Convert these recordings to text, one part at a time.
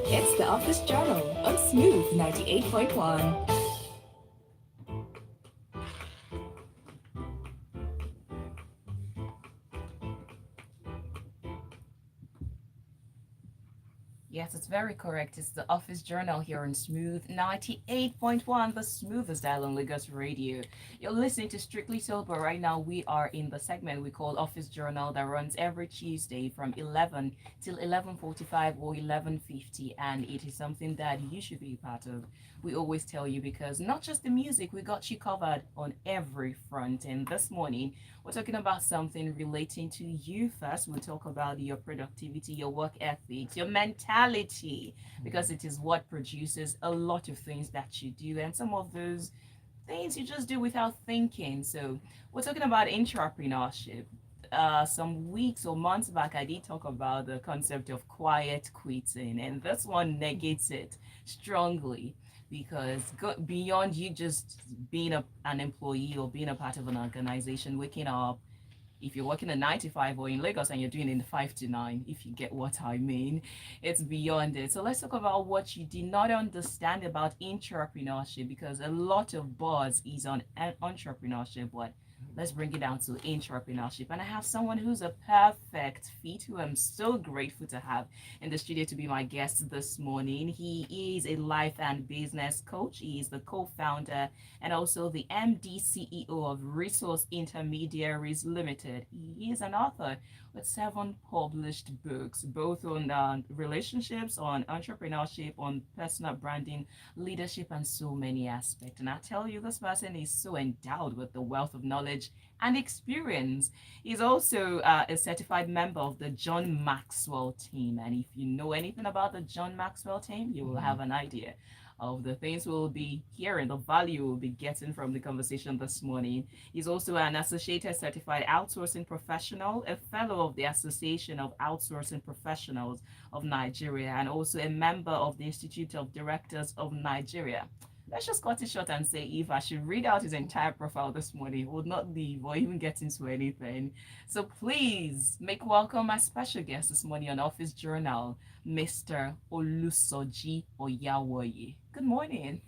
It's the Office Journal on Smooth 98.1. Yes, it's very correct. It's the Office Journal here on Smooth 98.1, the smoothest dial on Lagos Radio. You're listening to Strictly Sober. Right now, we are in the segment we call Office Journal that runs every Tuesday from 11 till 11:45 or 11:50, and it is something that you should be a part of. We always tell you because not just the music, we got you covered on every front. And this morning, we're talking about something relating to you first. We'll talk about your productivity, your work ethics, your mentality, because it is what produces a lot of things that you do. And some of those things you just do without thinking. So we're talking about intrapreneurship. Some weeks or months back, I did talk about the concept of quiet quitting, and this one negates it strongly because beyond you just being an employee or being a part of an organization, waking up, if you're working a 9 to 5 or in Lagos and you're doing it in 5 to 9, if you get what I mean, it's beyond it. So let's talk about what you did not understand about intrapreneurship because a lot of buzz is on entrepreneurship, but let's bring it down to intrapreneurship. And I have someone who's a perfect fit who I'm so grateful to have in the studio to be my guest this morning. He is a life and business coach. He is the co-founder and also the MD CEO of Resource Intermediaries Limited. He is an author with 7 published books, both on relationships, on entrepreneurship, on personal branding, leadership, and so many aspects. And I tell you, this person is so endowed with the wealth of knowledge and experience. He's also a certified member of the John Maxwell team. And if you know anything about the John Maxwell team, you will have an idea of the things we'll be hearing, the value we'll be getting from the conversation this morning. He's also an associated certified outsourcing professional, a fellow of the Association of Outsourcing Professionals of Nigeria, and also a member of the Institute of Directors of Nigeria. Let's just cut it short and say if I should read out his entire profile this morning, he would not leave or even get into anything. So please make welcome my special guest this morning on Office Journal, Mr. Olusoji Oyawoye. Good morning.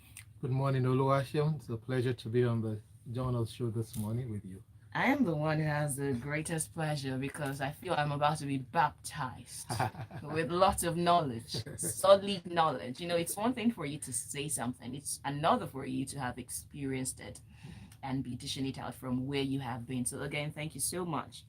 Good morning, Oluwaseun. It's a pleasure to be on the Journal show this morning with you. I am the one who has the greatest pleasure because I feel I'm about to be baptized with lots of knowledge, solid knowledge. You know, it's one thing for you to say something, it's another for you to have experienced it and be dishing it out from where you have been. So, again, thank you so much.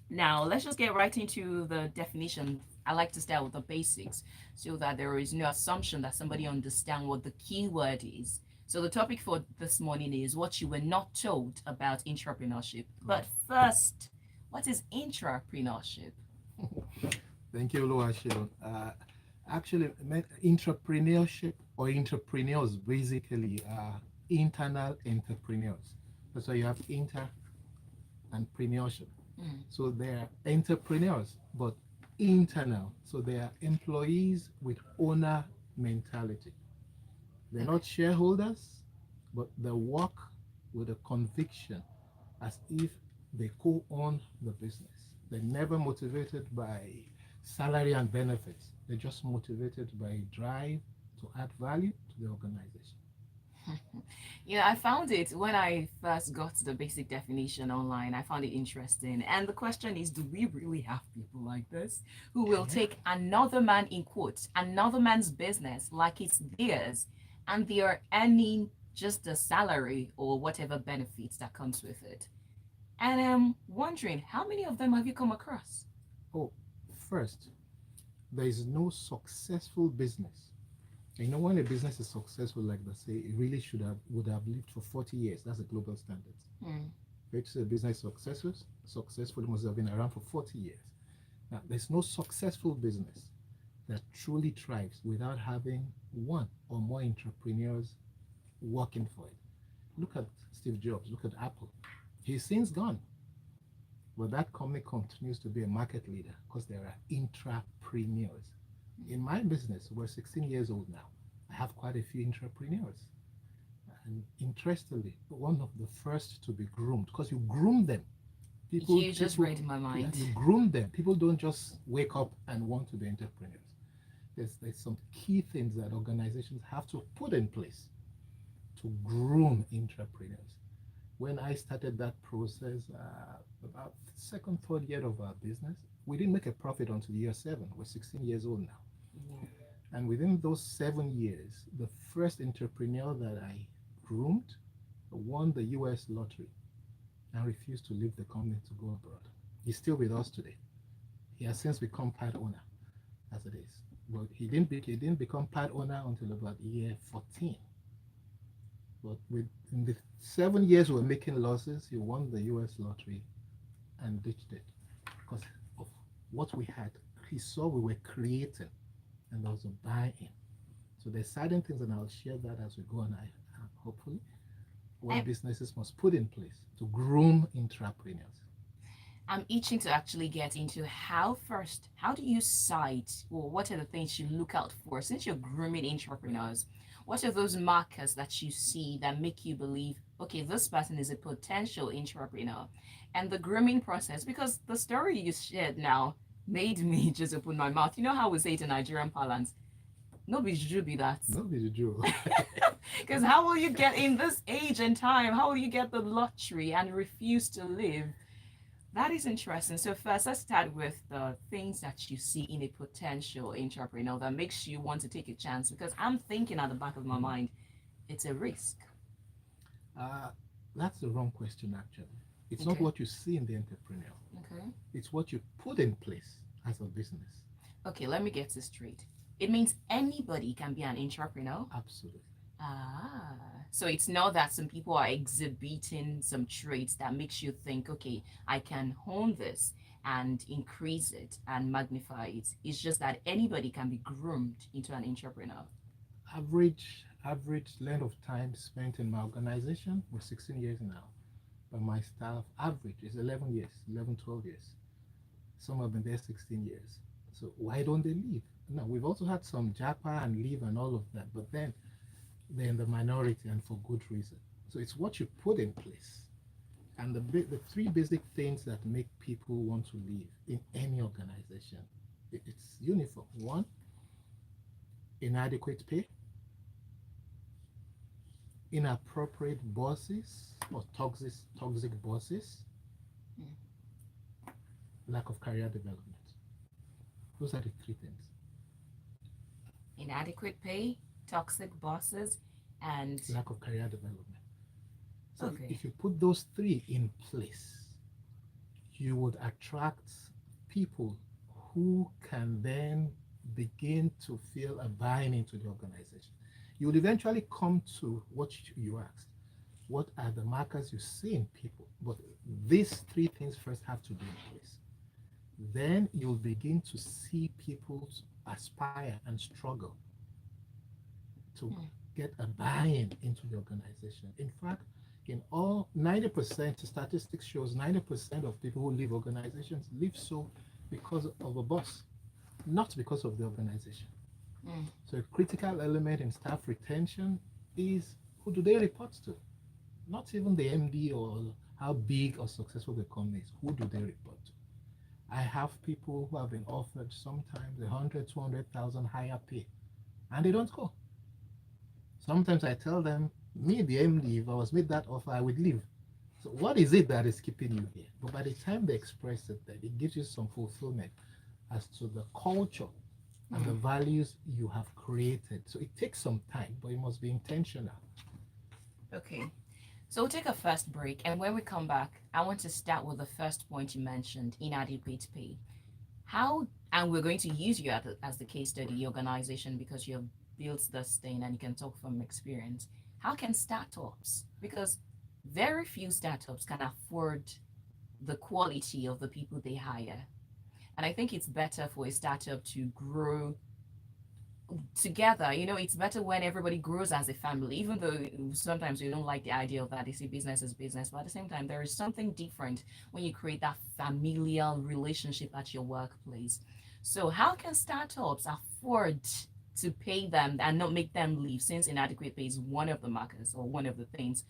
Now, let's just get right into the definition. I like to start with the basics so that there is no assumption that somebody understands what the keyword is. So the topic for this morning is what you were not told about intrapreneurship. But first, what is intrapreneurship? Thank you, Oluwaseun. Actually, intrapreneurship or entrepreneurs basically are internal entrepreneurs. That's why you have inter and preneurship. So they are entrepreneurs, but internal. So they are employees with owner mentality. They're not shareholders, but they work with a conviction as if they co-own the business. They're never motivated by salary and benefits. They're just motivated by drive to add value to the organization. Yeah, I found it when I first got the basic definition online. I found it interesting. And the question is, do we really have people like this who will take another man, in quotes, another man's business like it's theirs, and they are earning just the salary or whatever benefits that comes with it? And I'm wondering, how many of them have you come across? Oh, first, there is no successful business. You know, when a business is successful, like they say, it really would have lived for 40 years. That's a global standard. For it to say a business successful must have been around for 40 years. Now, there's no successful business that truly thrives without having one or more entrepreneurs working for it. Look at Steve Jobs, look at Apple. He's since gone. But that company continues to be a market leader because there are intrapreneurs. In my business, we're 16 years old now. I have quite a few intrapreneurs. And interestingly, one of the first to be groomed, because you groom them. You just read in my mind. You groom them. People don't just wake up and want to be entrepreneurs. there's some key things that organizations have to put in place to groom intrapreneurs. When I started that process, about second, third year of our business, we didn't make a profit until year 7. We're 16 years old now. Yeah. And within those 7 years, the first entrepreneur that I groomed won the US lottery and refused to leave the company to go abroad. He's still with us today. He has since become part owner, as it is. But he didn't become part owner until about year 14. But in the 7 years we were making losses, he won the US lottery and ditched it because of what we had. He saw we were creating, and there was a buy-in. So there's certain things, and I'll share that as we go on. Hopefully, what businesses must put in place to groom intrapreneurs. I'm itching to actually get into how do you cite, or what are the things you look out for since you're grooming entrepreneurs? What are those markers that you see that make you believe, okay, this person is a potential entrepreneur? And the grooming process, because the story you shared now made me just open my mouth. You know how we say it in Nigerian parlance? No be juju be that. No be juju. Because how will you get in this age and time? How will you get the lottery and refuse to live? That is interesting. So first, let's start with the things that you see in a potential entrepreneur that makes you want to take a chance. Because I'm thinking at the back of my mind, it's a risk. That's the wrong question, actually. It's not what you see in the entrepreneur. Okay. It's what you put in place as a business. Okay, let me get this straight. It means anybody can be an entrepreneur? Absolutely. So it's not that some people are exhibiting some traits that makes you think, okay, I can hone this and increase it and magnify it. It's just that anybody can be groomed into an entrepreneur. Average length of time spent in my organization was 16 years now. But my staff average is 11 years, 11, 12 years. Some have been there 16 years. So why don't they leave? Now, we've also had some japa and leave and all of that, but then they're in the minority and for good reason. So it's what you put in place. And the 3 basic things that make people want to leave in any organization, it's uniform. 1, inadequate pay, inappropriate bosses or toxic bosses, lack of career development. Those are the 3 things. Inadequate pay, toxic bosses, and lack of career development. So okay. If you put those 3 in place, you would attract people who can then begin to feel a buy-in into the organization. You would eventually come to what you asked. What are the markers you see in people? But these 3 things first have to be in place. Then you'll begin to see people aspire and struggle to get a buy-in into the organization. In fact, in all 90%, statistics shows 90% of people who leave organizations leave so because of a boss, not because of the organization. So a critical element in staff retention is who do they report to? Not even the MD or how big or successful the company is. Who do they report to? I have people who have been offered sometimes 100, 200,000 higher pay, and they don't go. Sometimes I tell them, me, the MD, if I was made that offer, I would leave. So what is it that is keeping you here? But by the time they express it, then it gives you some fulfillment as to the culture and the values you have created. So it takes some time, but it must be intentional. Okay. So we'll take a first break, and when we come back, I want to start with the first point you mentioned, inadequate pay. How, and we're going to use you as the case study organization because you have built this thing and you can talk from experience. How can startups, because very few startups can afford the quality of the people they hire. And I think it's better for a startup to grow together. You know, it's better when everybody grows as a family, even though sometimes we don't like the idea of that. They see business as business, but at the same time, there is something different when you create that familial relationship at your workplace. So how can startups afford to pay them and not make them leave, since inadequate pay is one of the markers or one of the things?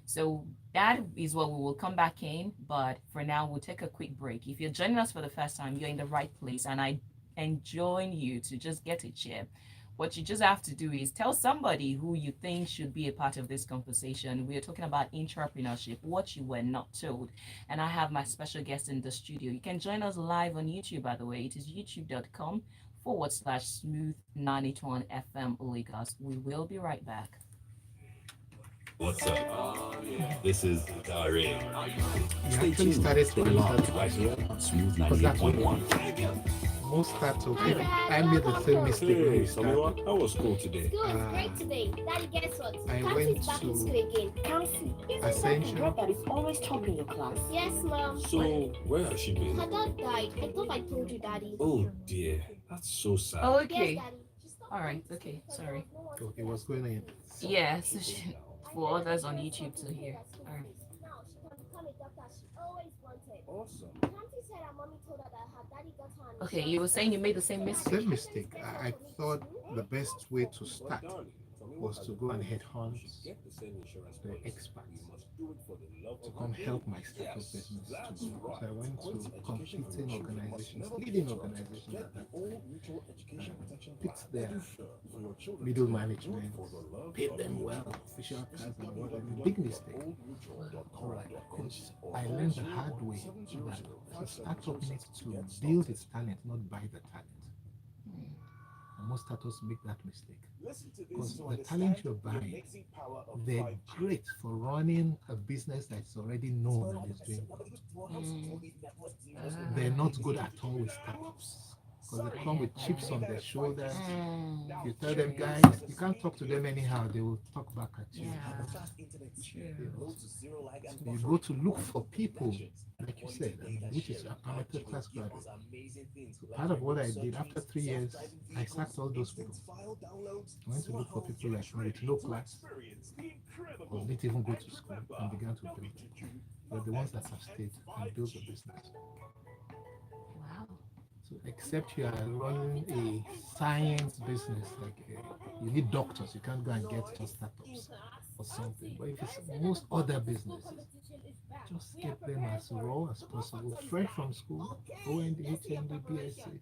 So that is what we will come back in, but for now we'll take a quick break. If you're joining us for the first time, you're in the right place, and I and join you to just get a chair. What you just have to do is tell somebody who you think should be a part of this conversation. We are talking about intrapreneurship, what you were not told. And I have my special guest in the studio. You can join us live on YouTube, by the way. It is youtube.com/smooth 981 FM Lagos. We will be right back. What's up? This is Dare. You actually started to laugh right here on Smooth because that's what 98.1. most startups. I made the same mistake when we started. How was school today? School is great today. Daddy, guess what? I Kamsi went is back in to school again. Kamsi, isn't that the Ascension. girl that is always talking in your class? Yes, Mom. So, where has she been? Her dad died. I thought I told you, Daddy. Oh dear, that's so sad. Oh, Yes, okay. Daddy. She stopped All right. coming to Okay. school Sorry. because there was no one Okay, what's going on? Yeah. So for others on YouTube to hear. All right. Now she can become a doctor she always wanted. Awesome. Kamsi said her mommy told her that her daddy got her an Okay. You were saying you made the same mistake. Same mistake. I thought the best way to start was to go and headhunt the experts to come help my startup business to grow. So I went to competing organizations, leading organizations at that time, picked their middle management, paid them well, official cars and what I mean. Big mistake. Alright, because I learned the hard way that a startup needs to build its talent, not buy the talent. And most startups make that mistake. Because the talent you're buying, they're great for running a business that's already known and is doing well. They're not good at all with startups. Because they come with chips on their shoulders. If you tell them, guys, you can't talk to them anyhow, they will talk back at you. You know, so you go to look for people, like you said, which is amateur class graduate. So part of what I did after 3 years, I sacked all those people. I went to look for people like me with no class, or didn't even go to school, and began to build them. But the ones that have stayed and built the business. Wow. So except you are running a science business, like you need doctors, you can't go and get just startups or something. But if it's most other businesses, just get them as raw as possible, fresh from school, OND, HND, BSc,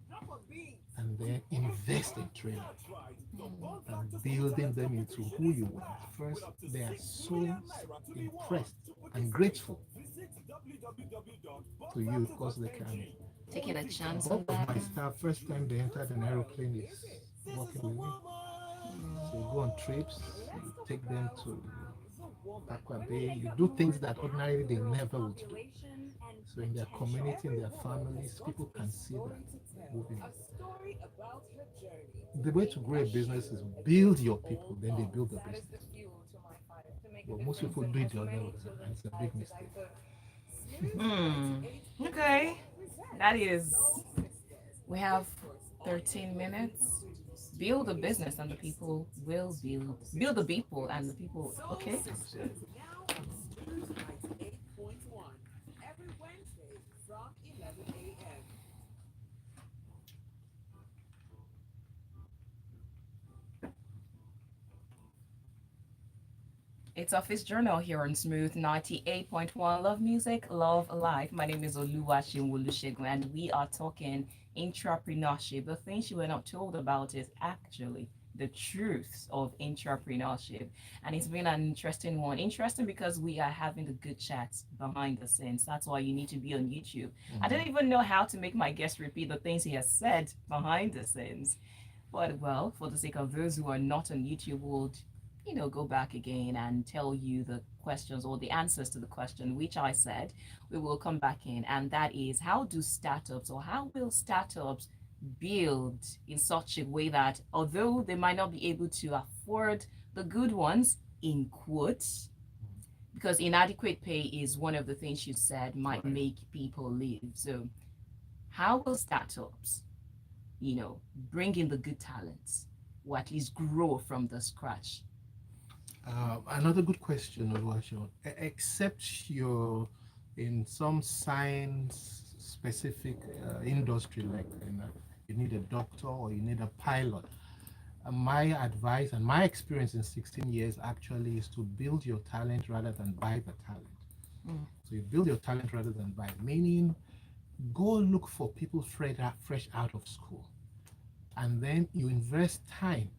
and then invest in training and building them into who you want. First, they are so impressed and grateful to you because they can. Taking a chance Both on of that. my staff, first time they entered an aeroplane is working with me. So you go on trips, you take them to Aqua Bay, you do things that ordinarily they never would do. So in their community, in their families, people can see that moving. The way to grow a business is build your people, then they build the business. But most people do it the other way, and it's a big mistake. Okay. That is, we have 13 minutes. Build a business and the people will build. Build the people and the people. Okay. It's Office Journal here on Smooth 98.1. Love music, love life. My name is Oluwaseun, and we are talking intrapreneurship. The things you were not told about is actually the truths of intrapreneurship. And it's been an interesting one. Interesting because we are having the good chats behind the scenes. That's why you need to be on YouTube. I don't even know how to make my guest repeat the things he has said behind the scenes. But well, for the sake of those who are not on YouTube, we'll go back again and tell you the questions or the answers to the question, which I said we will come back in. And that is, how will startups build in such a way that although they might not be able to afford the good ones, in quotes, because inadequate pay is one of the things you said might make people leave. So how will startups, bring in the good talents or at least grow from the scratch? Another good question, Oluwaseun. Except you're in some science specific industry, like you need a doctor or you need a pilot. My advice and my experience in 16 years actually is to build your talent rather than buy the talent. So you build your talent rather than buy, meaning go look for people fresh out of school. and then you invest time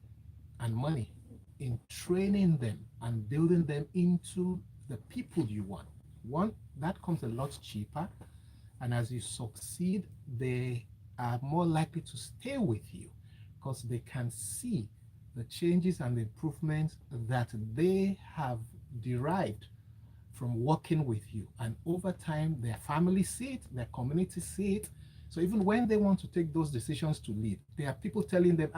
and money in training them and building them into the people you want. One, that comes a lot cheaper, and as you succeed, they are more likely to stay with you because they can see the changes and the improvements that they have derived from working with you. And over time, their family see it, their community see it. So even when they want to take those decisions to leave, there are people telling them,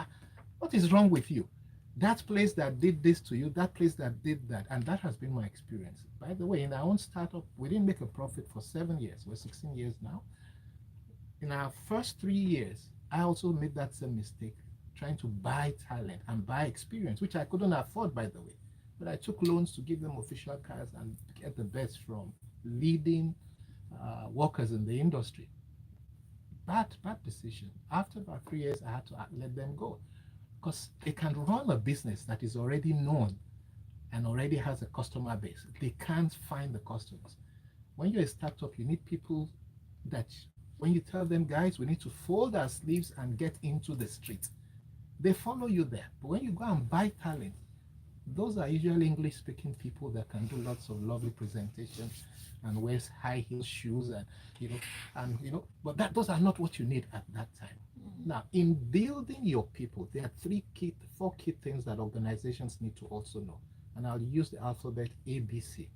what is wrong with you? That place that did this to you, that place that did that. And that has been my experience. By the way, in our own startup, we didn't make a profit for 7 years. We're 16 years now. In our first 3 years, I also made that same mistake, trying to buy talent and buy experience, which I couldn't afford, by the way. But I took loans to give them official cars and get the best from leading workers in the industry. Bad decision. After about 3 years, I had to let them go because they can run a business that is already known and already has a customer base. They can't find the customers. When you're a startup, you need people that when you tell them, guys, we need to fold our sleeves and get into the street, they follow you there. But when you go and buy talent, those are usually English-speaking people that can do lots of lovely presentations and wears high heel shoes but those are not what you need at that time. Now, in building your people, there are four key things that organizations need to also know. And I'll use the alphabet ABC,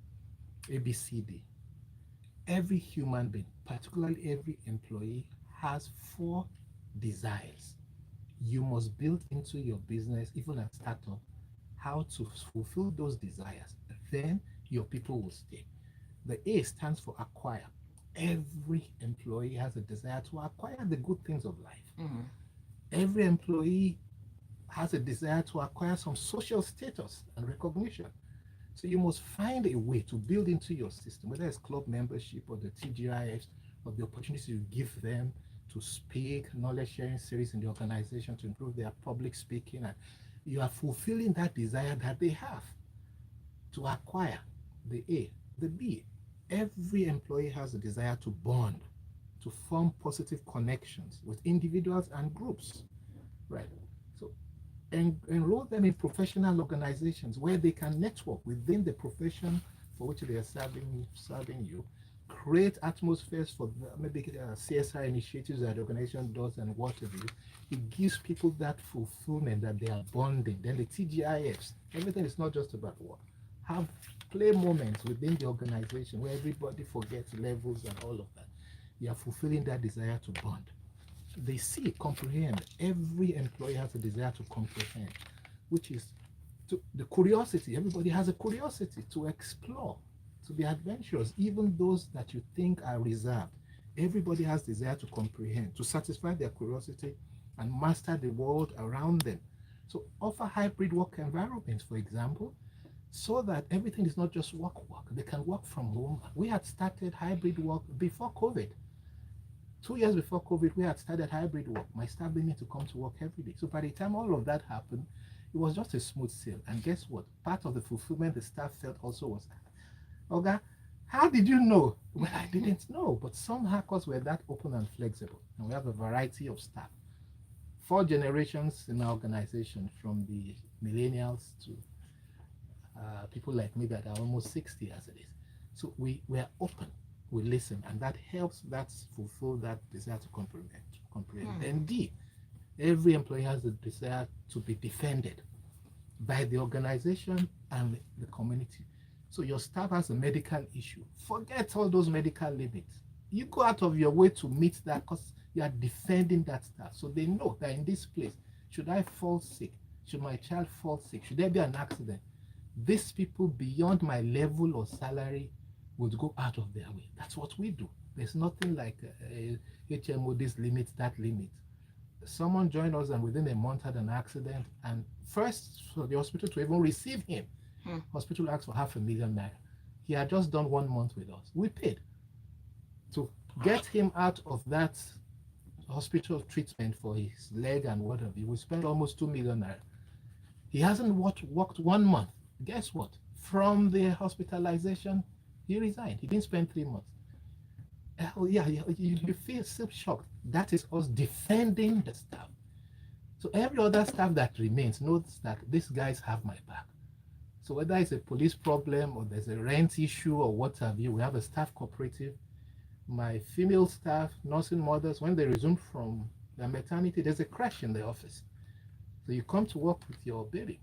ABCD. Every human being, particularly every employee, has 4 desires. You must build into your business, even at startup, how to fulfill those desires. Then your people will stay. The A stands for acquire. Every employee has a desire to acquire the good things of life. Every employee has a desire to acquire some social status and recognition. So you must find a way to build into your system, whether it's club membership or the TGIFs or the opportunity you give them to speak, knowledge sharing series in the organization to improve their public speaking. And you are fulfilling that desire that they have to acquire the A. The B, every employee has a desire to bond, to form positive connections with individuals and groups, right? So enroll them in professional organizations where they can network within the profession for which they are serving you. Create atmospheres for maybe CSR initiatives that the organization does and what have you. It gives people that fulfillment that they are bonding. Then the TGIFs, everything is not just about work. Have play moments within the organization where everybody forgets levels and all of that. You are fulfilling that desire to bond. They see, comprehend. Every employee has a desire to comprehend, which is the curiosity. Everybody has a curiosity to explore, to be adventurous, even those that you think are reserved. Everybody has desire to comprehend, to satisfy their curiosity and master the world around them. So offer hybrid work environments, for example, so that everything is not just work. They can work from home. We had started hybrid work before COVID. 2 years before COVID, we had started hybrid work. My staff didn't need to come to work every day. So by the time all of that happened, it was just a smooth sail. And guess what? Part of the fulfillment the staff felt also was, Oga, how did you know? Well, I didn't know, but some hackers were that open and flexible. And we have a variety of staff. 4 generations in our organization, from the millennials to people like me that are almost 60 as it is. So we are open, we listen, and that helps fulfill that desire to comprehend. And D, every employee has the desire to be defended by the organization and the community. So your staff has a medical issue. Forget all those medical limits. You go out of your way to meet that because you are defending that staff. So they know that in this place, should I fall sick? Should my child fall sick? Should there be an accident? These people beyond my level or salary would go out of their way. That's what we do. There's nothing like HMO, this limit, that limit. Someone joined us and within a month had an accident, and first for the hospital to even receive him, hospital asked for $500,000. He had just done 1 month with us. We paid to get him out of that hospital treatment for his leg and whatever. We spent almost $2 million. He hasn't worked 1 month. Guess what? From the hospitalization, he resigned. He didn't spend 3 months. You feel so shocked. That is us defending the staff. So every other staff that remains knows that these guys have my back. So whether it's a police problem or there's a rent issue or what have you, we have a staff cooperative. My female staff, nursing mothers, when they resume from their maternity, there's a crash in the office. So you come to work with your baby.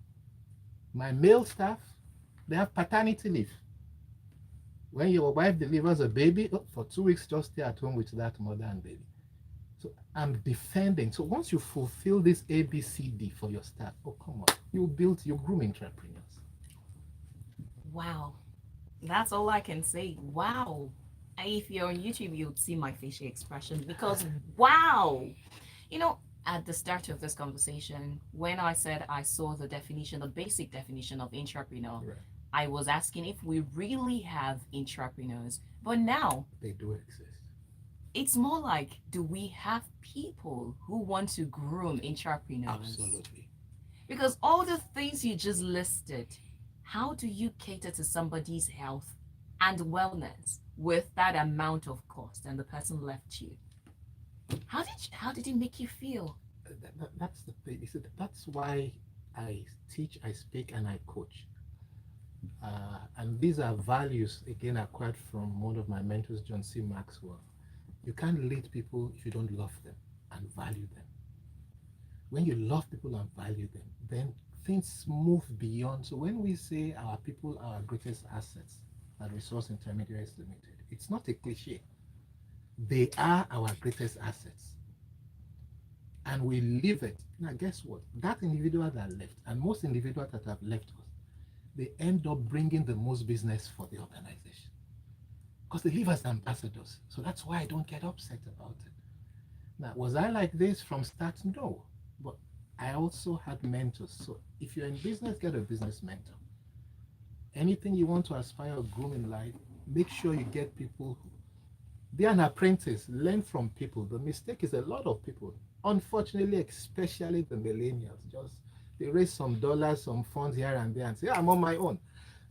My male staff, they have paternity leave. When your wife delivers a baby, for 2 weeks, just stay at home with that mother and baby. So I'm defending. So once you fulfill this ABCD for your staff, oh, come on, you groom intrapreneurs. Wow. That's all I can say. Wow. If you're on YouTube, you'll see my facial expression because wow. At the start of this conversation, when I said I saw the definition, the basic definition of intrapreneur, Right. I was asking if we really have intrapreneurs. But now They do exist. it's more like, do we have people who want to groom intrapreneurs? Absolutely. Because all the things you just listed, how do you cater to somebody's health and wellness with that amount of cost and the person left you? How did it make you feel? That's the thing. That's why I teach, I speak, and I coach. And these are values, again, acquired from one of my mentors, John C. Maxwell. You can't lead people if you don't love them and value them. When you love people and value them, then things move beyond. So when we say our people are our greatest assets at Resource Intermediaries Limited, it's not a cliche. They are our greatest assets. And we live it. Now, guess what? That individual that left, and most individuals that have left us, they end up bringing the most business for the organization because they live as ambassadors. So that's why I don't get upset about it. Now, was I like this from start? No. But I also had mentors. So if you're in business, get a business mentor. Anything you want to aspire or groom in life, make sure you get people who be an apprentice, learn from people. The mistake is a lot of people, unfortunately, especially the millennials, they raise some dollars, some funds here and there and say, I'm on my own.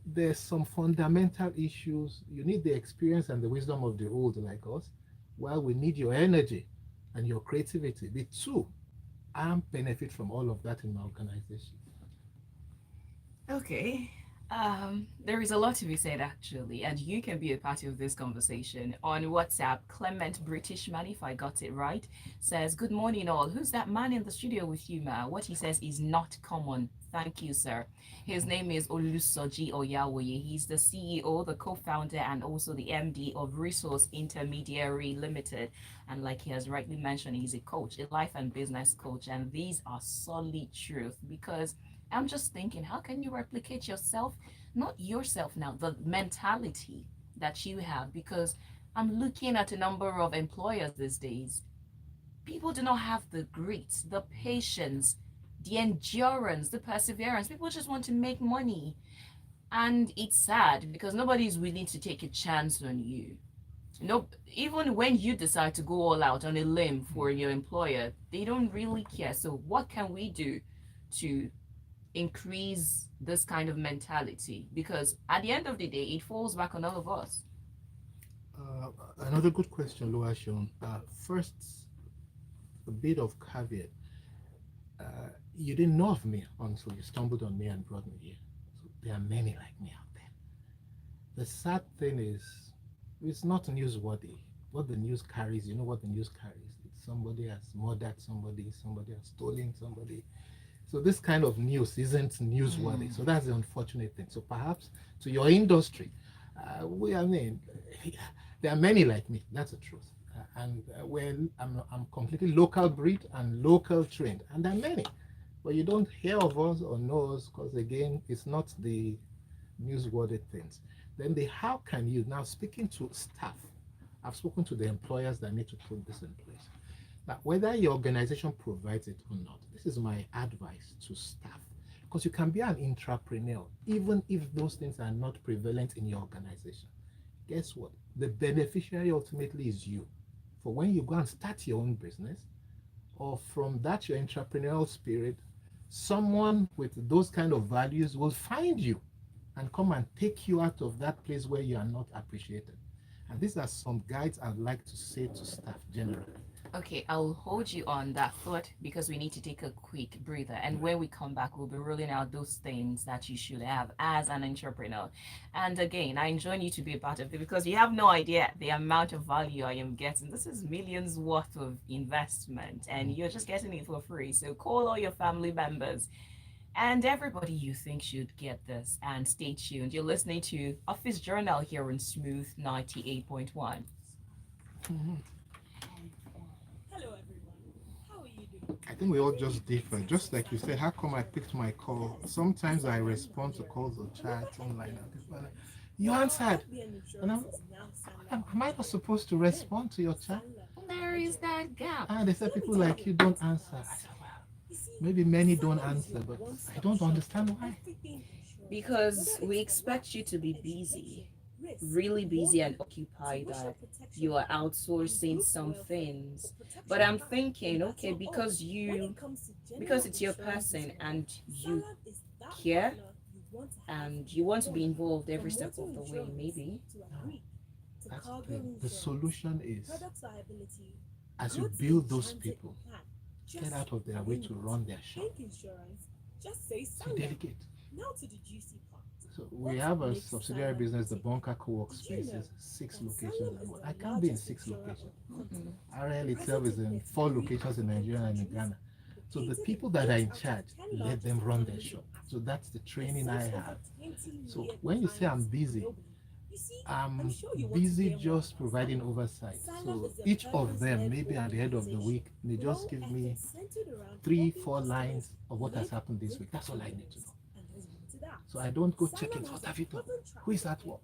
There's some fundamental issues. You need the experience and the wisdom of the old like us, while we need your energy and your creativity. The two, I benefit from all of that in my organization. Okay. There is a lot to be said actually, and you can be a part of this conversation on WhatsApp. Clement British man, if I got it right, says, "Good morning, all. Who's that man in the studio with you, ma?" What he says is not common. Thank you, sir. His name is Olusoji Oyawoye. He's the CEO, the co-founder, and also the MD of Resource Intermediary Limited. And like he has rightly mentioned, he's a coach, a life and business coach. And these are solid truth because I'm just thinking, how can you replicate yourself? Not yourself now, the mentality that you have, because I'm looking at a number of employers these days. People do not have the grit, the patience, the endurance, the perseverance. People just want to make money. And it's sad because nobody is willing to take a chance on you. No, even when you decide to go all out on a limb for your employer, they don't really care. So what can we do to increase this kind of mentality? Because at the end of the day, it falls back on all of us. Another good question, Oluwaseun. First, a bit of caveat. You didn't know of me until you stumbled on me and brought me here. So there are many like me out there. The sad thing is, it's not newsworthy. What the news carries, you know what the news carries. It's somebody has murdered somebody has stolen somebody. So this kind of news isn't newsworthy. So that's the unfortunate thing. So perhaps to your industry, there are many like me. That's the truth. I'm completely local breed and local trained, and there are many. But you don't hear of us or know us because, again, it's not the newsworthy things. Then how can you, now speaking to staff, I've spoken to the employers that need to put this in place. Now, whether your organization provides it or not, this is my advice to staff. Because you can be an intrapreneur, even if those things are not prevalent in your organization. Guess what? The beneficiary ultimately is you. For when you go and start your own business, or from that your entrepreneurial spirit, someone with those kind of values will find you and come and take you out of that place where you are not appreciated. And these are some guides I'd like to say to staff generally. Okay, I'll hold you on that thought because we need to take a quick breather. And when we come back, we'll be rolling out those things that you should have as an entrepreneur. And again, I join you to be a part of it because you have no idea the amount of value I am getting. This is millions worth of investment, and you're just getting it for free. So call all your family members and everybody you think should get this. And stay tuned. You're listening to Office Journal here on Smooth 98.1. I think we all just differ. Just like you said, how come I picked my call? Sometimes I respond to calls or chats online. You answered. And am I not supposed to respond to your chat? There is that gap. And they said people like you don't answer. I said, well, maybe many don't answer, but I don't understand why. Because we expect you to be busy, really busy and occupied, that you are outsourcing some things. But I'm thinking, okay, because it's your person and you care and you want to be involved every step of the way, maybe. That's the solution is, as you build those people, get out of their way to run their shop. So delegate. So we have a subsidiary business, the Bunker Co-work Spaces, 6 locations. I can't be in 6 locations. RL itself is in 4 locations in Nigeria and in Ghana. So the people that are in charge, let them run their shop. So that's the training I have. So when you say I'm busy just providing oversight. So each of them, maybe at the end of the week, they just give me 3-4 lines of what has happened this week. That's all I need to know. So I don't go checking, what have you done? Who is at work?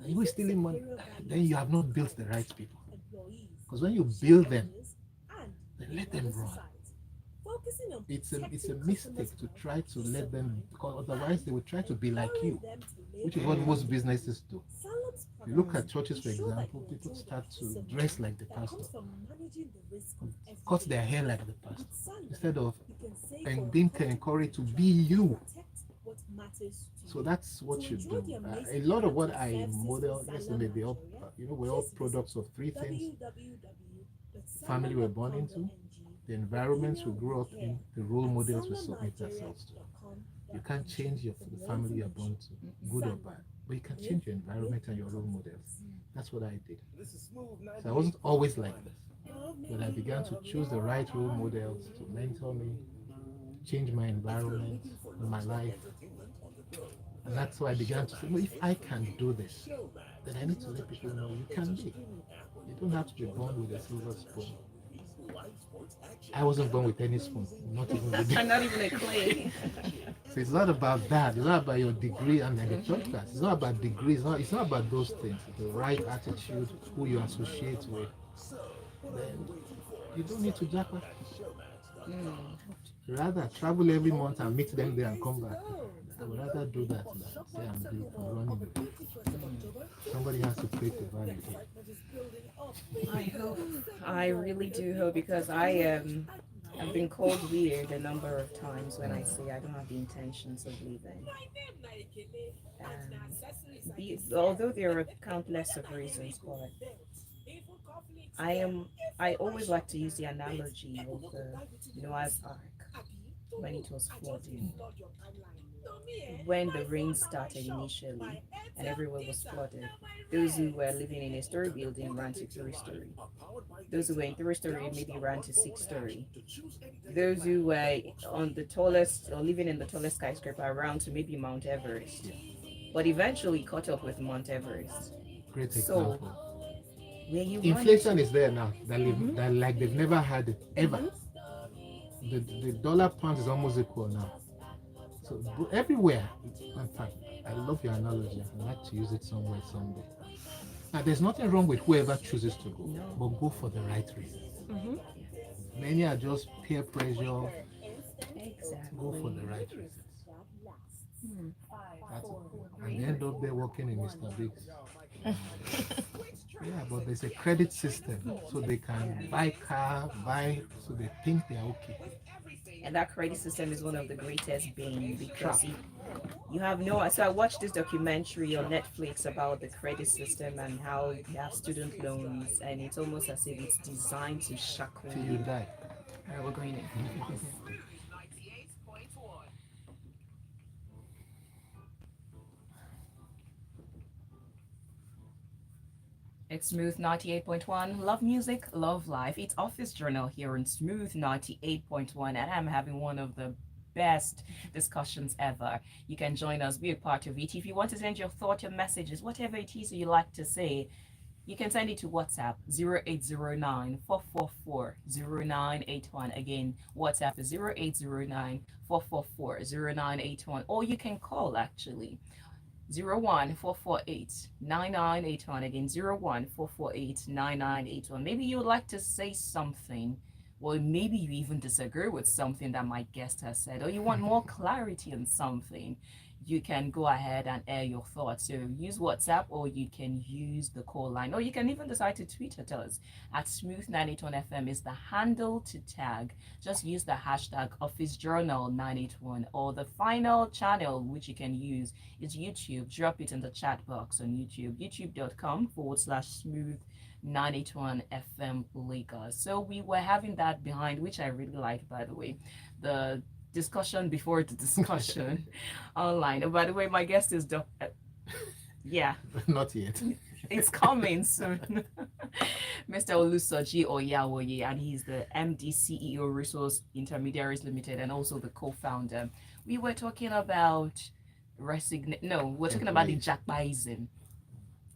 Who is stealing money? Then you have not built the right people. Because when you build them, then let them run. It's a mistake to try to let them, because otherwise they will try to be like you, which is what most businesses do. You look at churches, for example, people start to dress like the pastor, cut their hair like the pastor, instead of being encouraged to be you. So that's what you do. A lot of what I model, maybe all, we're all products of 3 things: family we're born into, the environments we grew up in, the role models we submit ourselves to. You can't change the family you're born to, good or bad, but you can change your environment and your role models. That's what I did. So I wasn't always like this, but I began to choose the right role models to mentor me, change my environment and my life. And that's why I began to say, well, if I can do this, then I need to let people know you can be. You don't have to be born with a silver spoon. I wasn't born with any spoon, not even a clay. So it's not about that. It's not about your degree and the church class. It's not about degrees. It's not about those things. The right attitude, who you associate with. Then you don't need to jack off. Rather travel every month and meet them there and come back. I would rather do that than say I'm running. Somebody has to create the value here. I hope. I really do hope, because I've been called weird a number of times when I say I don't have the intentions of leaving. Although there are countless of reasons, but I always like to use the analogy of the Noah's Ark when it was flooding. When the rain started initially and everywhere was flooded, those who were living in a story building ran to 3-story. Those who were in 3-story maybe ran to 6-story. Those who were on the tallest or living in the tallest skyscraper ran to maybe Mount Everest. But eventually caught up with Mount Everest. Great example. So, inflation is there now, that like they've never had it ever. The dollar pound is almost equal now. So everywhere, in fact, I love your analogy. I'd like to use it somewhere someday. Now, there's nothing wrong with whoever chooses to go, but go for the right reasons. Many are just peer pressure. Exactly. Go for the right reasons. And end up there working in Mr. Biggs. Yeah, but there's a credit system, so they can buy car, so they think they're okay. And that credit system is one of the greatest being, because You have no. So I watched this documentary on Netflix about the credit system and how you have student loans, and it's almost as if it's designed to shackle Till you you. die. All right, we're going in. It's Smooth 98.1. Love music, love life. It's Office Journal here on Smooth 98.1, and I'm having one of the best discussions ever. You can join us, be a part of it. If you want to send your thought, your messages, whatever it is you like to say, you can send it to WhatsApp 0809 444 0981. Again, WhatsApp is 0809 444 0981. Or you can call actually 01448 Again, 01448 Maybe you would like to say something, or maybe you even disagree with something that my guest has said, or you want more clarity on something. You can go ahead and air your thoughts. So use WhatsApp, or you can use the call line, or you can even decide to tweet at us at Smooth981 FM is the handle to tag. Just use the hashtag Office Journal 981, or the final channel which you can use is YouTube. Drop it in the chat box on YouTube, youtube.com/smooth 981 FM Lagos. So we were having that behind, which I really liked, by the way, the discussion before the discussion online. Oh, by the way, my guest is yeah, Not yet. it's coming soon. Mr. Olusoji Oyawoye, and he's the MD CEO Resource Intermediaries Limited, and also the co-founder. We were talking about we're talking about the jackpotism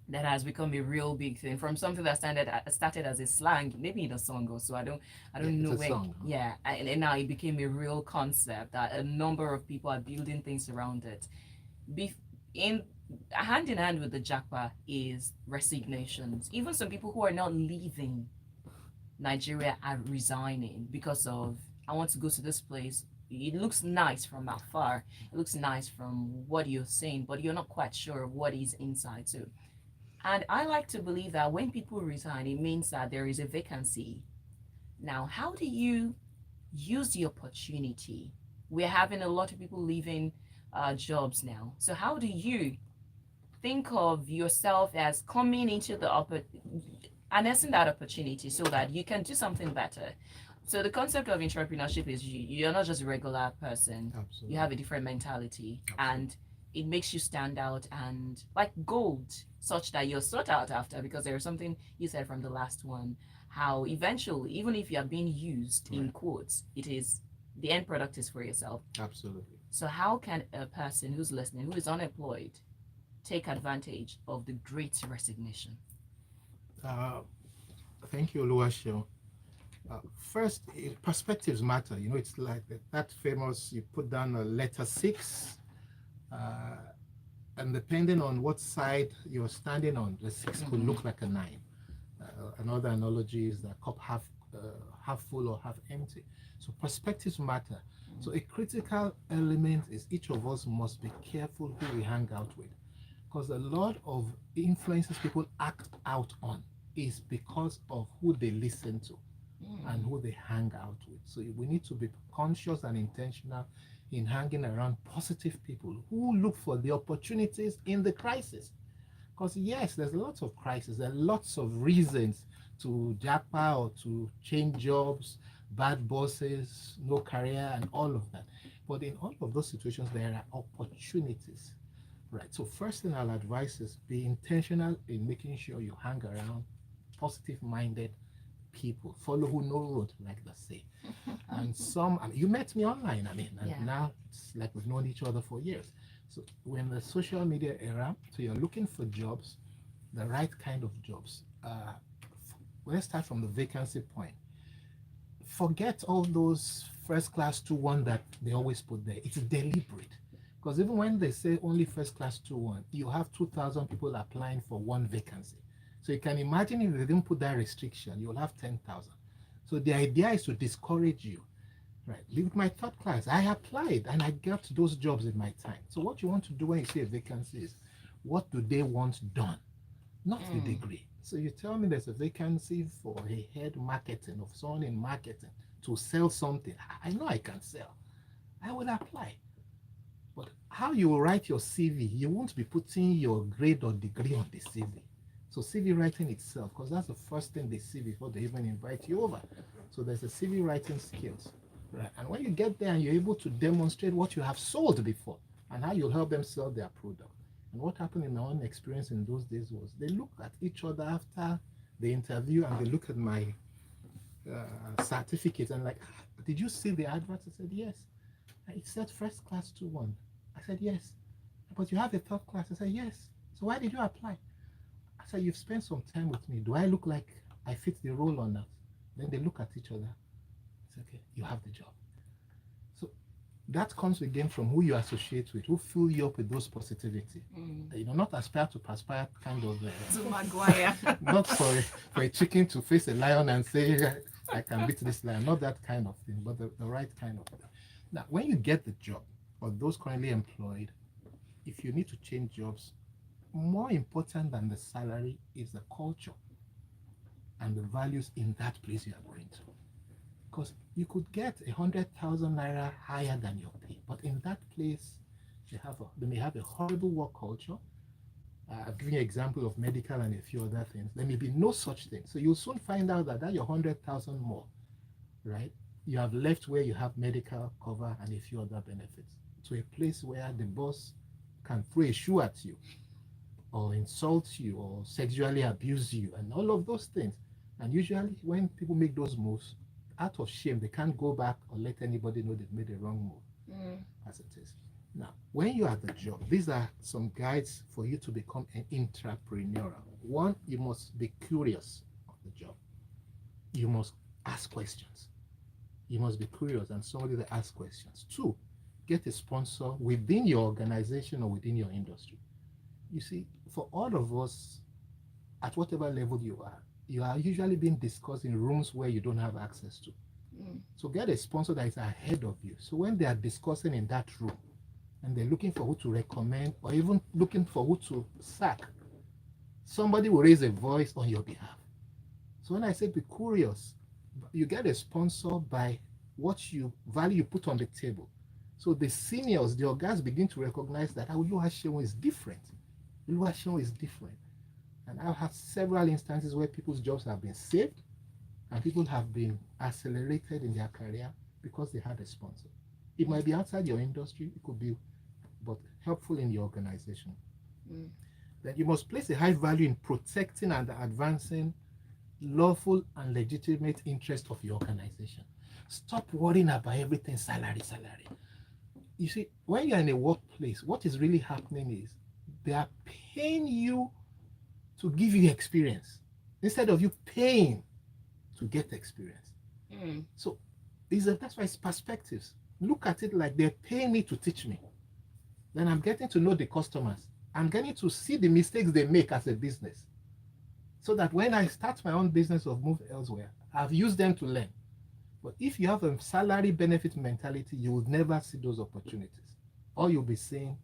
that has become a real big thing, from something that started as a slang, maybe in a song or so. I don't know It's a where. song. Yeah, and now it became a real concept that a number of people are building things around it. In hand in hand with the jackpot is resignations. Even some people who are not leaving Nigeria are resigning because of, I want to go to this place. It looks nice from afar. It looks nice from what you're saying, but you're not quite sure what is inside. So, and I like to believe that when people resign, it means that there is a vacancy. Now, how do you use the opportunity? We're having a lot of people leaving jobs now. So how do you think of yourself as coming into the harnessing that opportunity so that you can do something better? So the concept of intrapreneurship is you're not just a regular person. Absolutely. You have a different mentality. Absolutely. And it makes you stand out and like gold, such that you're sought out after, because there's something you said from the last one, how eventually, even if you are being used in quotes, it is the end product is for yourself. Absolutely. So how can a person who's listening, who is unemployed, take advantage of the great resignation? Thank you, Oluwaseun. First, perspectives matter. You know, it's like that famous, you put down a letter 6, and depending on what side you're standing on, the 6 could look like a 9. Another analogy is the cup half full or half empty. So perspectives matter. So a critical element is each of us must be careful who we hang out with, because a lot of influences people act out on is because of who they listen to and who they hang out with. So we need to be conscious and intentional in hanging around positive people who look for the opportunities in the crisis. Because yes, there's lots of crises, there are lots of reasons to jackpot or to change jobs, bad bosses, no career, and all of that. But in all of those situations, there are opportunities, right? So first thing I'll advise is be intentional in making sure you hang around positive-minded people. Follow who know road, like they say. And you met me online, and now it's like we've known each other for years. So we're in the social media era, so you're looking for jobs, the right kind of jobs. Let's start from the vacancy point. Forget all those first class 2-1 that they always put there. It's deliberate. Because even when they say only first class 2-1, you have 2,000 people applying for one vacancy. So you can imagine if they didn't put that restriction, you'll have 10,000. So the idea is to discourage you. Right. With my third class, I applied and I got those jobs in my time. So what you want to do when you see a vacancy is, what do they want done? Not the degree. So you tell me there's a vacancy for a head marketing of someone in marketing to sell something. I know I can sell. I will apply. But how you write your CV, you won't be putting your grade or degree on the CV. So CV writing itself, because that's the first thing they see before they even invite you over. So there's a CV writing skills. Right. And when you get there and you're able to demonstrate what you have sold before and how you'll help them sell their product. And what happened in my own experience in those days was they look at each other after the interview and they look at my certificate and like, did you see the advert? I said, yes. It said first class 2-1. I said, yes. But you have a third class? I said, yes. So why did you apply? I said, you've spent some time with me. Do I look like I fit the role or not? Then they look at each other. It's okay, you have the job. So that comes again from who you associate with, who fill you up with those positivity. You know, not aspire to perspire kind of to Maguire. not for a chicken to face a lion and say, I can beat this lion. Not that kind of thing, but the right kind of thing. Now, when you get the job, or those currently employed, if you need to change jobs, more important than the salary is the culture and the values in that place you are going to. Because you could get 100,000 naira higher than your pay, but in that place, they may have a horrible work culture. I've given you an example of medical and a few other things. There may be no such thing. So you'll soon find out that your 100,000 more, right? You have left where you have medical cover and a few other benefits to a place where the boss can throw a shoe at you or insult you or sexually abuse you and all of those things. And usually when people make those moves, out of shame, they can't go back or let anybody know they've made a wrong move, as it is. Now, when you are at the job, these are some guides for you to become an intrapreneur. One, you must be curious of the job. You must ask questions. You must be curious and somebody that asks questions. Two, get a sponsor within your organization or within your industry. You see, for all of us, at whatever level you are usually being discussed in rooms where you don't have access to. So get a sponsor that is ahead of you. So when they are discussing in that room and they're looking for who to recommend or even looking for who to sack, somebody will raise a voice on your behalf. So when I say be curious, you get a sponsor by what you value you put on the table. So the seniors, the guys begin to recognize that Oluwaseun is different. Oluwaseun is different. And I've had several instances where people's jobs have been saved and people have been accelerated in their career because they had a sponsor. It might be outside your industry, it could be, but helpful in your organization. Then you must place a high value in protecting and advancing lawful and legitimate interest of your organization. Stop worrying about everything salary. You see, when you're in a workplace, what is really happening is they are paying you to give you experience instead of you paying to get experience. So that's why it's perspectives. Look at it like they're paying me to teach me. Then I'm getting to know the customers. I'm getting to see the mistakes they make as a business. So that when I start my own business or move elsewhere, I've used them to learn. But if you have a salary benefit mentality, you will never see those opportunities. Or you'll be saying,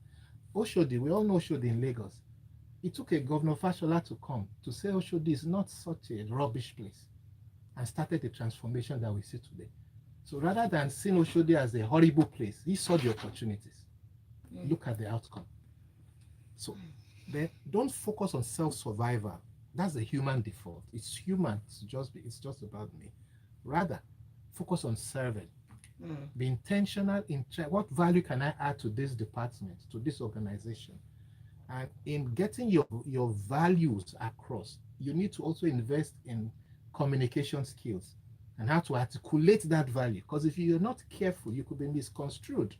Oshodi, we all know Oshodi in Lagos. It took a Governor Fashola to come to say Oshodi is not such a rubbish place and started the transformation that we see today. So rather than seeing Oshodi as a horrible place, he saw the opportunities. Look at the outcome. So then don't focus on self-survival. That's a human default. It's human. It's just about me. Rather, focus on serving. Be intentional in what value can I add to this department, to this organization. And in getting your values across, you need to also invest in communication skills and how to articulate that value. Because if you're not careful, you could be misconstrued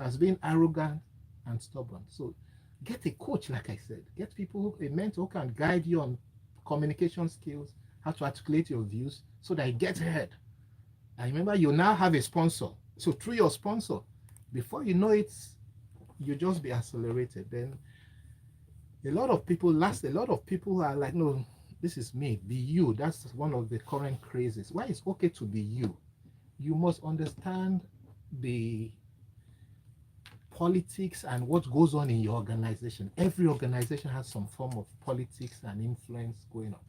as being arrogant and stubborn. So get a coach, like I said. Get people, a mentor who can guide you on communication skills, how to articulate your views so that you get ahead. And remember, you now have a sponsor. So through your sponsor, before you know it, you just be accelerated. Then a lot of people are like, no, this is me, be you. That's one of the current crazes. Why it's okay to be you. You must understand the politics and what goes on in your organization. Every organization has some form of politics and influence going on.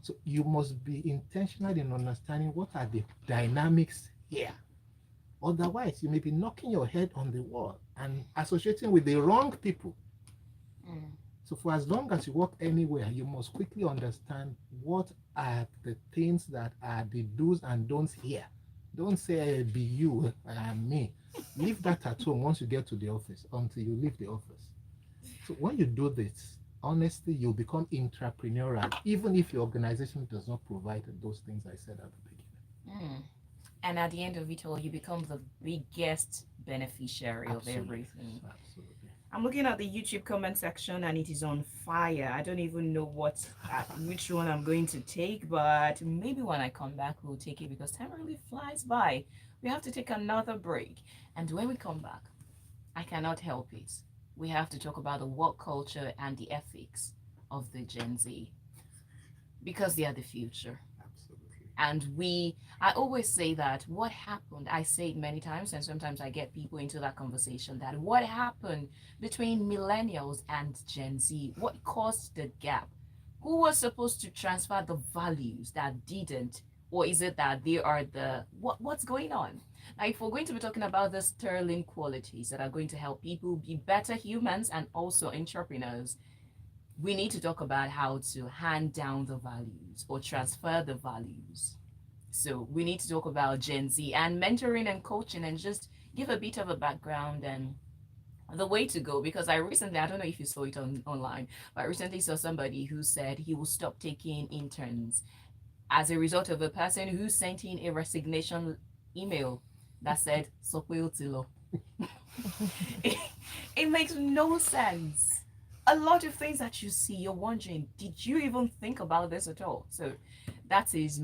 So you must be intentional in understanding what are the dynamics here Otherwise, you may be knocking your head on the wall and associating with the wrong people. So for as long as you work anywhere, you must quickly understand what are the things that are the do's and don'ts here. Don't say be you and me. Leave that at home once you get to the office until you leave the office. So when you do this, honestly, you'll become intrapreneurial, even if your organization does not provide those things I said at the beginning. And at the end of it all, you become the biggest beneficiary of everything. Absolutely. I'm looking at the YouTube comment section and it is on fire. I don't even know which one I'm going to take, but maybe when I come back, we'll take it because time really flies by. We have to take another break. And when we come back, I cannot help it. We have to talk about the work culture and the ethics of the Gen Z because they are the future. And I always say that what happened, I say it many times, and sometimes I get people into that conversation, that what happened between millennials and Gen Z, what caused the gap? Who was supposed to transfer the values that didn't? Or is it that they are what's going on? Now, if we're going to be talking about the sterling qualities that are going to help people be better humans and also entrepreneurs, we need to talk about how to hand down the values or transfer the values. So we need to talk about Gen Z and mentoring and coaching and just give a bit of a background and the way to go. Because I don't know if you saw it online, but I recently saw somebody who said he will stop taking interns as a result of a person who sent in a resignation email that said, "Sopweotilo." It makes no sense. A lot of things that you see, you're wondering, did you even think about this at all? So that is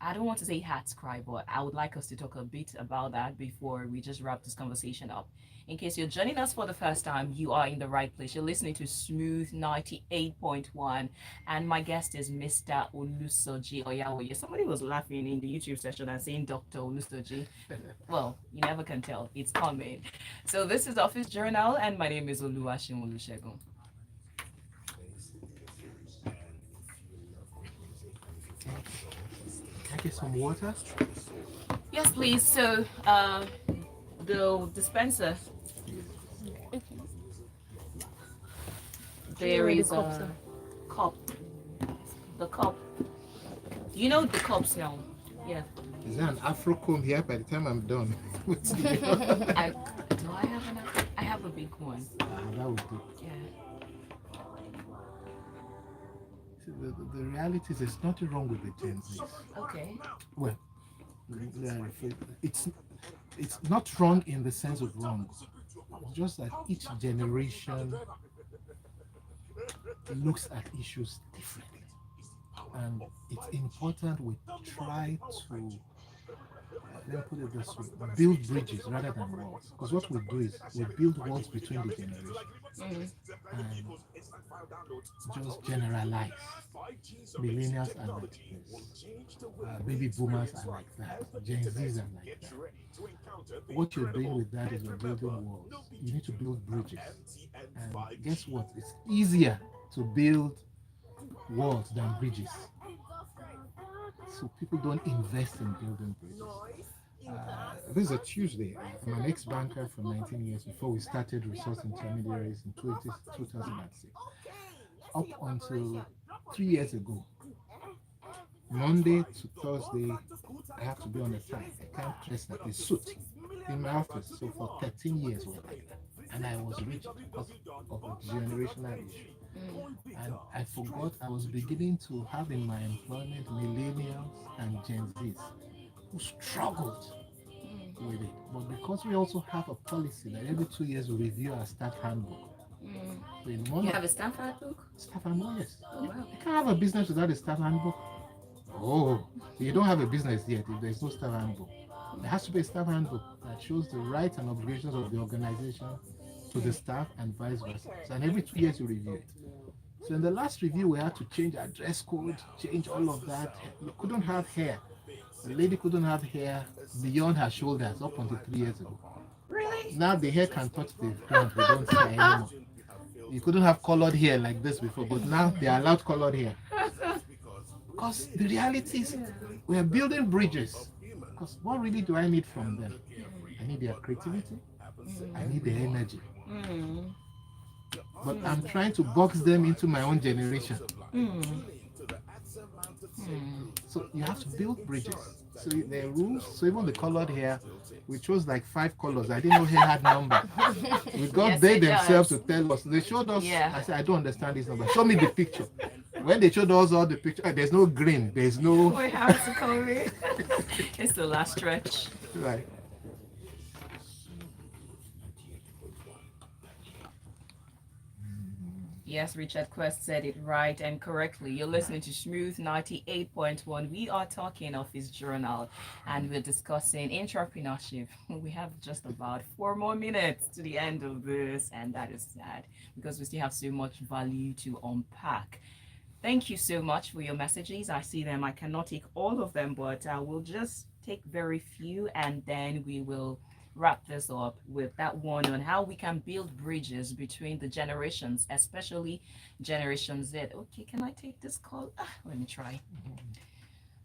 I don't want to say hat's cry, but I would like us to talk a bit about that before we just wrap this conversation up. In case you're joining us for the first time, you are in the right place. You're listening to Smooth 98.1, and my guest is Mr. Olusoji Oyawoye. Somebody was laughing in the YouTube session and saying Dr. Olusoji. Well, you never can tell. It's coming. So this is Office Journal, and my name is Oluwaseun. Can I get some water? Yes, please. So, the dispenser. There is a cup. The cup. You know the cups now. Yeah. Is there an Afro comb here by the time I'm done? Do I have an? I have a big one. That would do. Yeah. See, the reality is there's nothing wrong with the Gen Zs. Okay. Well, it's not wrong in the sense of wrong. It's just that each generation looks at issues differently, and it's important we try to let me put it this way, build bridges rather than walls. Because what we do is we build walls between the generations and just generalize. Millennials are like this, baby boomers are like that, Gen Zs are like that. What you're doing with that is you're building walls. You need to build bridges. And guess what? It's easier to build walls than bridges. So people don't invest in building bridges. This is a Tuesday. I'm an ex-banker for 19 years before we started Resource Intermediaries in 2006. Up until 3 years ago, Monday to Thursday, I have to be on a tie. I can't dress like a suit in my office. So for 13 years, and I was rich because of a generational issue. And I forgot I was beginning to have in my employment millennials and Gen Zs who struggled with it. But because we also have a policy that every 2 years we review our staff handbook. So You have a staff handbook? Staff handbook, yes. Oh, wow. You can't have a business without a staff handbook. Oh, you don't have a business yet if there's no staff handbook. There has to be a staff handbook that shows the rights and obligations of the organization to the staff and vice versa. So, and every 2 years you review it. So in the last review, we had to change our dress code, change all of that. You couldn't have hair. The lady couldn't have hair beyond her shoulders up until 3 years ago. Really? Now the hair can touch the ground. We don't see her anymore. You couldn't have colored hair like this before, but now they are allowed colored hair. Because the reality is we are building bridges. Because what really do I need from them? I need their creativity. I need their energy. But I'm trying to box them into my own generation. So you have to build bridges. So there are rules. So even the colored hair, we chose like 5 colors. I didn't know hair had number. We got Yes, they it themselves does. to tell us. They showed us. Yeah. I said, I don't understand this number. Show me the picture. When they showed us all the picture, there's no green. There's no. We have to cover it. It's the last stretch. Right. Yes, Richard Quest said it right and correctly. You're listening to Smooth 98.1. We are talking Office Journal and we're discussing intrapreneurship. We have just about 4 more minutes to the end of this, and that is sad because we still have so much value to unpack. Thank you so much for your messages. I see them. I cannot take all of them, but I will just take very few and then we will wrap this up with that one on how we can build bridges between the generations, especially Generation Z. Okay, can I take this call? Let me try.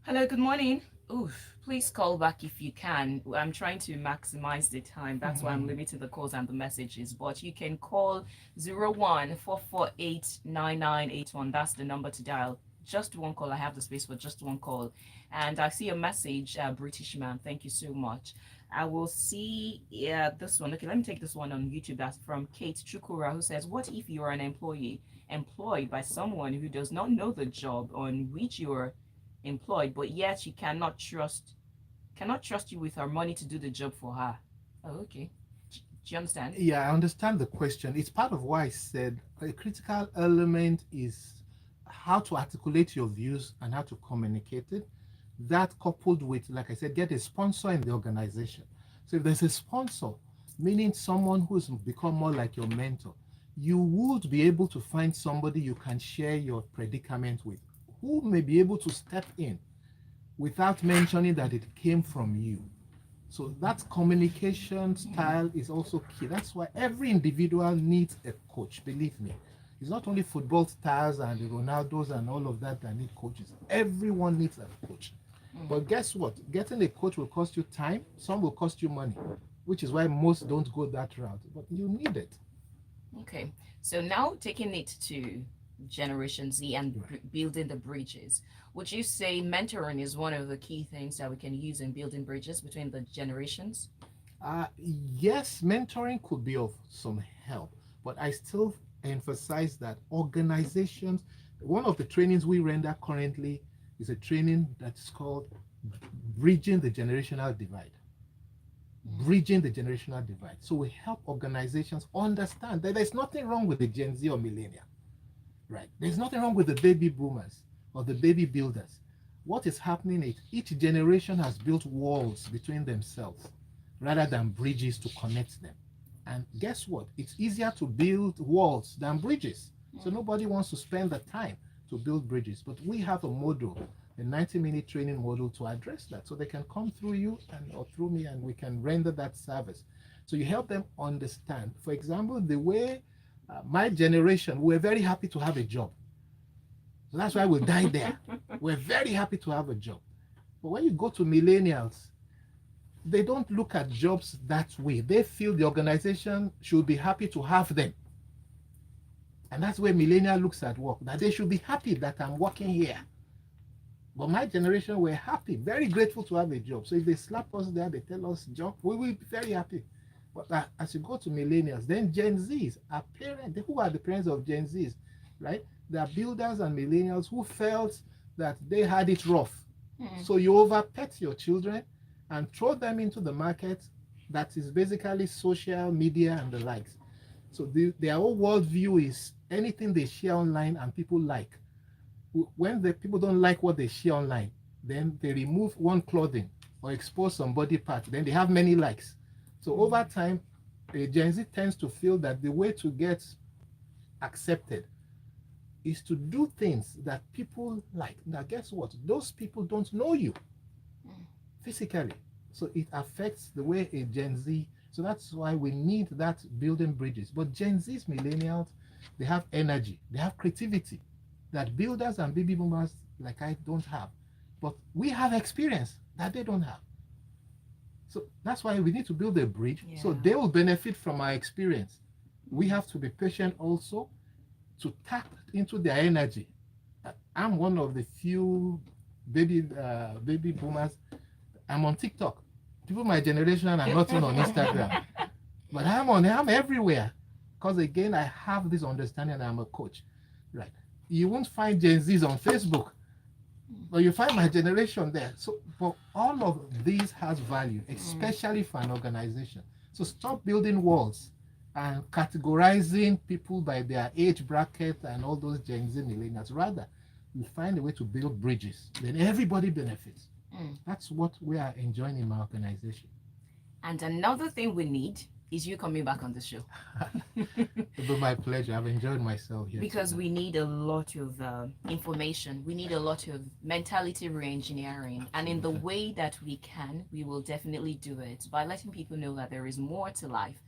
Hello, good morning. Oof, please call back if you can. I'm trying to maximize the time. That's why I'm limiting the calls and the messages. But you can call 01-448-9981. That's the number to dial. Just one call. I have the space for just one call. And I see a message, British man. Thank you so much. I will see this one. Okay, let me take this one on YouTube. That's from Kate Chukura, who says, what if you are an employee employed by someone who does not know the job on which you are employed, but yet she cannot trust you with her money to do the job for her? Oh, okay. Do you understand? Yeah, I understand the question. It's part of why I said a critical element is how to articulate your views and how to communicate it. That coupled with, like I said, get a sponsor in the organization. So if there's a sponsor, meaning someone who's become more like your mentor, you would be able to find somebody you can share your predicament with, who may be able to step in without mentioning that it came from you. So that communication style is also key. That's why every individual needs a coach, believe me. It's not only football stars and the Ronaldos and all of that need coaches. Everyone needs a coach. But guess what? Getting a coach will cost you time. Some will cost you money, which is why most don't go that route. But you need it. Okay. So now taking it to Generation Z and building the bridges, would you say mentoring is one of the key things that we can use in building bridges between the generations? Yes, mentoring could be of some help, but I still emphasize that organizations, one of the trainings we render currently is a training that's called Bridging the Generational Divide. Bridging the generational divide. So we help organizations understand that there's nothing wrong with the Gen Z or millennial, right? There's nothing wrong with the baby boomers or the baby builders. What is happening is each generation has built walls between themselves rather than bridges to connect them. And guess what? It's easier to build walls than bridges. So nobody wants to spend the time to build bridges. But we have a model, a 90-minute training model to address that. So they can come through you or through me and we can render that service. So you help them understand. For example, the way my generation, we're very happy to have a job. So that's why we die there. We're very happy to have a job. But when you go to millennials, they don't look at jobs that way. They feel the organization should be happy to have them. And that's where millennial looks at work, that they should be happy that I'm working here. But my generation, we're happy, very grateful to have a job. So if they slap us there, they tell us job, we will be very happy. But as you go to millennials, then Gen Zs are parents. Who are the parents of Gen Zs, right? They are builders and millennials who felt that they had it rough. So you overpet your children and throw them into the market that is basically social media and the likes. So their whole worldview is anything they share online and people like. When the people don't like what they share online, then they remove one clothing or expose some body part, then they have many likes. So over time, Gen Z tends to feel that the way to get accepted is to do things that people like. Now, guess what? Those people don't know you physically. So it affects the way a Gen Z, so that's why we need that building bridges. But Gen Zs, millennials, they have energy, they have creativity that builders and baby boomers like I don't have. But we have experience that they don't have. So that's why we need to build a bridge so Yeah. they will benefit from our experience. We have to be patient also to tap into their energy. I'm one of the few baby boomers. I'm on TikTok. People my generation are not on Instagram, but I'm everywhere. Because again, I have this understanding that I'm a coach, right? You won't find Gen Zs on Facebook, but you find my generation there. So, but all of these has value, especially for an organization. So stop building walls and categorizing people by their age bracket and all those Gen Z millennials. Rather, we find a way to build bridges. Then everybody benefits. That's what we are enjoying in my organization. And another thing we need is you coming back on the show. It'll be my pleasure. I've enjoyed myself here. Because tonight. we need a lot of information. We need a lot of mentality re-engineering. And in the way that we can, we will definitely do it by letting people know that there is more to life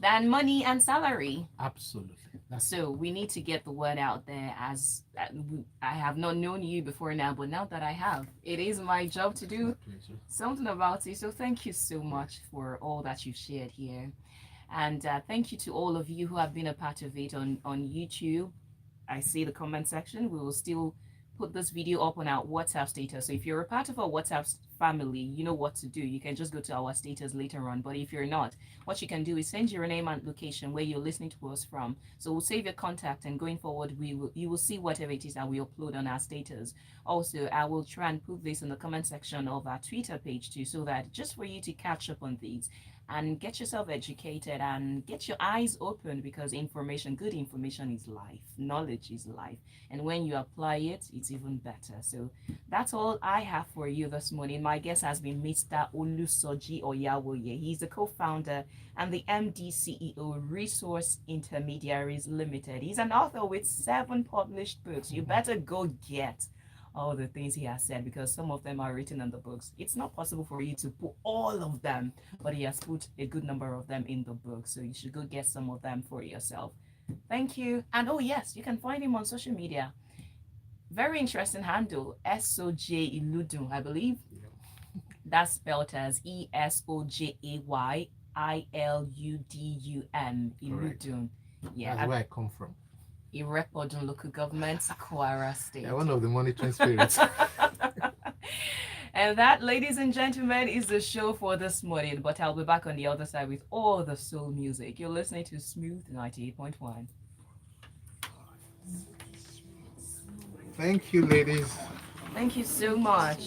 than money and salary. Absolutely. So we need to get the word out there. As I have not known you before now, but now that I have, it is my job to do something about it. So thank you so much for all that you've shared here. And thank you to all of you who have been a part of it on YouTube. I see the comment section. We will still put this video up on our WhatsApp status. So if you're a part of our WhatsApp family, you know what to do. You can just go to our status later on. But if you're not, what you can do is send your name and location where you're listening to us from. So we'll save your contact, and going forward, you will see whatever it is that we upload on our status. Also, I will try and put this in the comment section of our Twitter page too, so that just for you to catch up on these and get yourself educated and get your eyes open, because good information is life, knowledge is life, and when you apply it, it's even better. So that's all I have for you this morning. My guest has been Mr. Olusoji Oyawoye. He's the co-founder and the MD CEO Resource Intermediaries Limited. He's an author with 7 published books. You better go get all the things he has said, because some of them are written in the books. It's not possible for you to put all of them, but he has put a good number of them in the book. So you should go get some of them for yourself. Thank you. And oh yes, you can find him on social media. Very interesting handle, SOJ Iludun, I believe. That's spelled as ESOJAYILUDUN. Iludun. Yeah. That's where I come from. Irepodun local government, Kwara State. Yeah, one of the monitoring spirits. And that, ladies and gentlemen, is the show for this morning. But I'll be back on the other side with all the soul music. You're listening to Smooth 98.1. Thank you, ladies. Thank you so much.